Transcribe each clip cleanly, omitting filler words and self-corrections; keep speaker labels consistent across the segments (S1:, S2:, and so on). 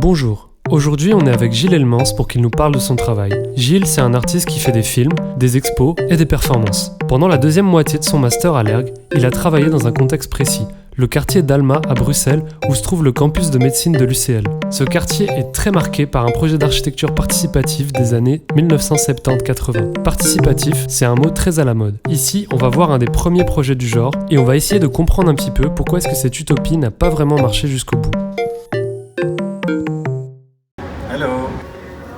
S1: Bonjour, aujourd'hui on est avec Gilles Elmans pour qu'il nous parle de son travail. Gilles, c'est un artiste qui fait des films, des expos et des performances. Pendant la deuxième moitié de son master à l'ERG, il a travaillé dans un contexte précis, le quartier d'Alma à Bruxelles où se trouve le campus de médecine de l'UCL. Ce quartier est très marqué par un projet d'architecture participative des années 1970-80. Participatif, c'est un mot très à la mode. Ici, on va voir un des premiers projets du genre et on va essayer de comprendre un petit peu pourquoi est-ce que cette utopie n'a pas vraiment marché jusqu'au bout.
S2: Hello,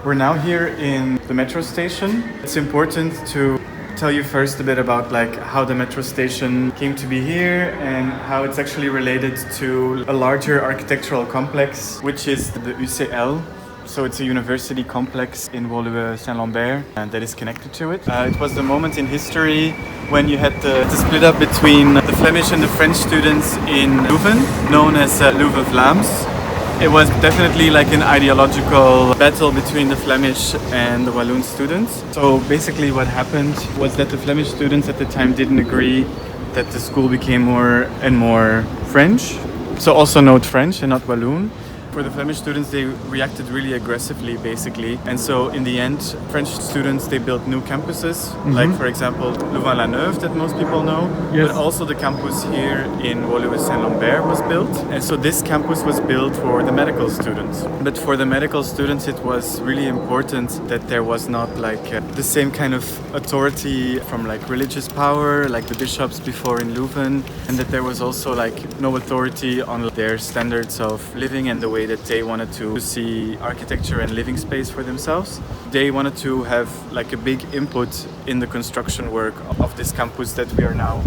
S2: we're now here in the metro station. It's important to tell you first a bit about how the metro station came to be here and how it's actually related to a larger architectural complex, which is the UCL. So it's a university complex in Woluwe-Saint-Lambert and that is connected to it. It was the moment in history when you had the split up between the Flemish and the French students in Leuven, known as Leuven-Vlaams. It was definitely an ideological battle between the Flemish and the Walloon students. So basically what happened was that the Flemish students at the time didn't agree that the school became more and more French. So also note French and not Walloon. For the Flemish students, they reacted really aggressively, basically. And so in the end, French students, they built new campuses, like, for example, Louvain-la-Neuve, that most people know. Yes. But also the campus here in Woluwe-Saint-Lambert was built. And so this campus was built for the medical students. But for the medical students, it was really important that there was not the same kind of authority from religious power, like the bishops before in Leuven, and that there was also no authority on their standards of living and the way that they wanted to see architecture and living space for themselves. They wanted to have a big input in the construction work of this campus that we are now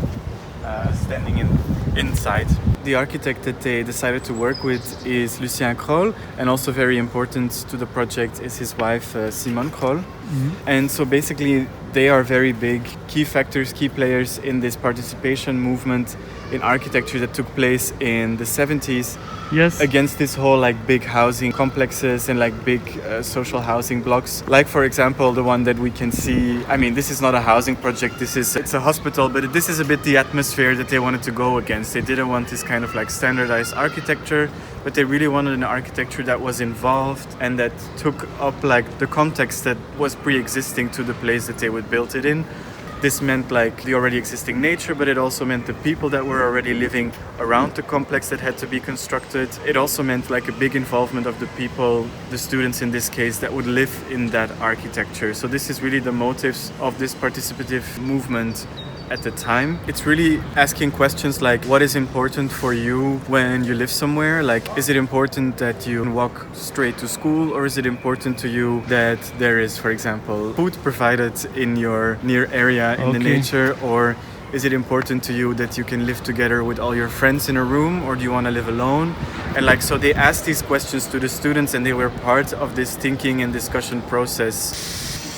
S2: standing inside. The architect that they decided to work with is Lucien Krol, and also very important to the project is his wife Simone Krol. And so basically they are very big key factors, key players in this participation movement in architecture that took place in the 70s. Yes. Against this whole big housing complexes and big social housing blocks. For example, the one that we can see. I mean, this is not a housing project. It's a hospital, but this is a bit the atmosphere that they wanted to go against. They didn't want this kind of standardized architecture, but they really wanted an architecture that was involved and that took up the context that was pre-existing to the place that they would build it in. This meant the already existing nature, but it also meant the people that were already living around the complex that had to be constructed. It also meant a big involvement of the people, the students in this case, that would live in that architecture. So this is really the motives of this participative movement at the time. It's really asking questions like, what is important for you when you live somewhere? Is it important that you walk straight to school, or is it important to you that there is, for example, food provided in your near area in the nature? Or is it important to you that you can live together with all your friends in a room, or do you want to live alone? And so they asked these questions to the students, and they were part of this thinking and discussion process.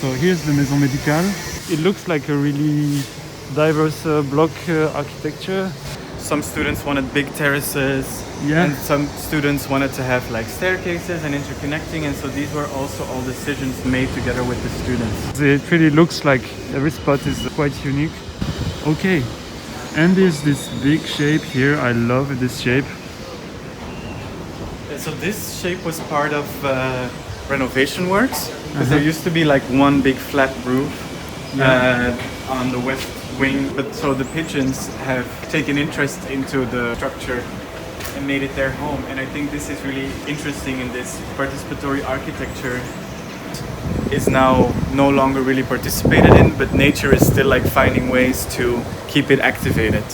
S3: So here's the Maison Médicale. It looks like a really diverse block architecture.
S2: Some students wanted big terraces, and some students wanted to have staircases and interconnecting, and so these were also all decisions made together with the students.
S3: It really looks like every spot is quite unique. Okay, and there's this big shape here. I love this shape.
S2: So this shape was part of renovation works, because there used to be one big flat roof on the west wing, but so the pigeons have taken interest into the structure and made it their home. And I think this is really interesting in this participatory architecture is now no longer really participated in, but nature is still finding ways to keep it activated.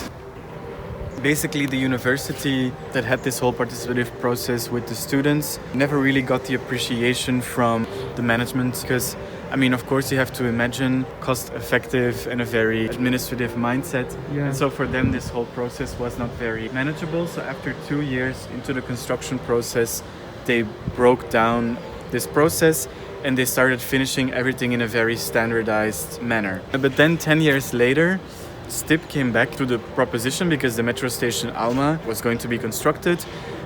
S2: Basically, the university that had this whole participative process with the students never really got the appreciation from the management, because of course you have to imagine cost-effective and a very administrative mindset. And so for them, this whole process was not very manageable. So after 2 years into the construction process, they broke down this process and they started finishing everything in a very standardized manner. But then 10 years later, STIP came back to the proposition because the metro station Alma was going to be constructed.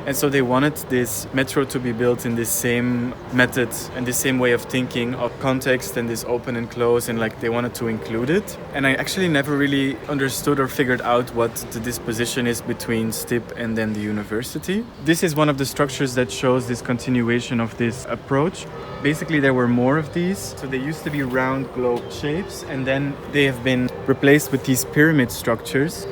S2: And so they wanted this metro to be built in this same method and the same way of thinking of context and this open and close, and like they wanted to include it. And I actually never really understood or figured out what the disposition is between STIP and then the university. This is one of the structures that shows this continuation of this approach. Basically, there were more of these. So they used to be round globe shapes, and then they have been replaced with these pyramid structures.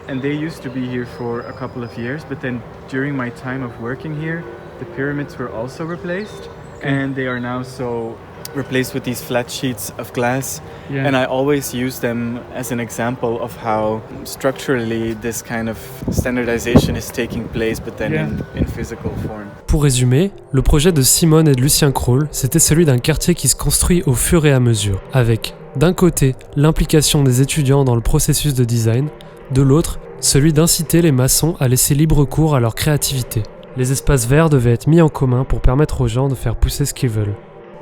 S2: And they used to be here for a couple of years, but then during my time of working here, the pyramids were also replaced, and they are now so replaced with these flat sheets of glass.
S3: Yeah.
S2: And I always use them as an example of how structurally this kind of standardization is taking place, but then in physical form.
S1: Pour résumer, le projet de Simone et de Lucien Kroll, c'était celui d'un quartier qui se construit au fur et à mesure, avec, d'un côté, l'implication des étudiants dans le processus de design, de l'autre, celui d'inciter les maçons à laisser libre cours à leur créativité. Les espaces verts devaient être mis en commun pour permettre aux gens de faire pousser ce qu'ils veulent.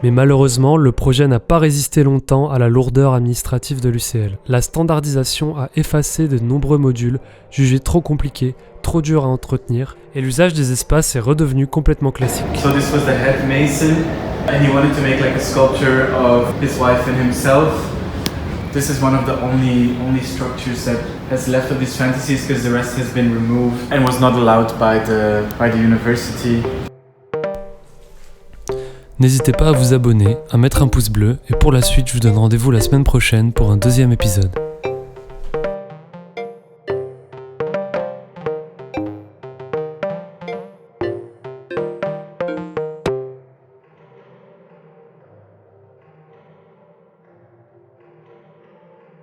S1: Mais malheureusement, le projet n'a pas résisté longtemps à la lourdeur administrative de l'UCL. La standardisation a effacé de nombreux modules, jugés trop compliqués, trop durs à entretenir, et l'usage des espaces est redevenu complètement classique.
S2: So this was the head mason, and he wanted to make like a sculpture of his wife and himself. This is one of the only structures that has left of these fantasies, because the rest has been removed and was not allowed by the university.
S1: N'hésitez pas à vous abonner, à mettre un pouce bleu, et pour la suite, je vous donne rendez-vous la semaine prochaine pour un deuxième épisode.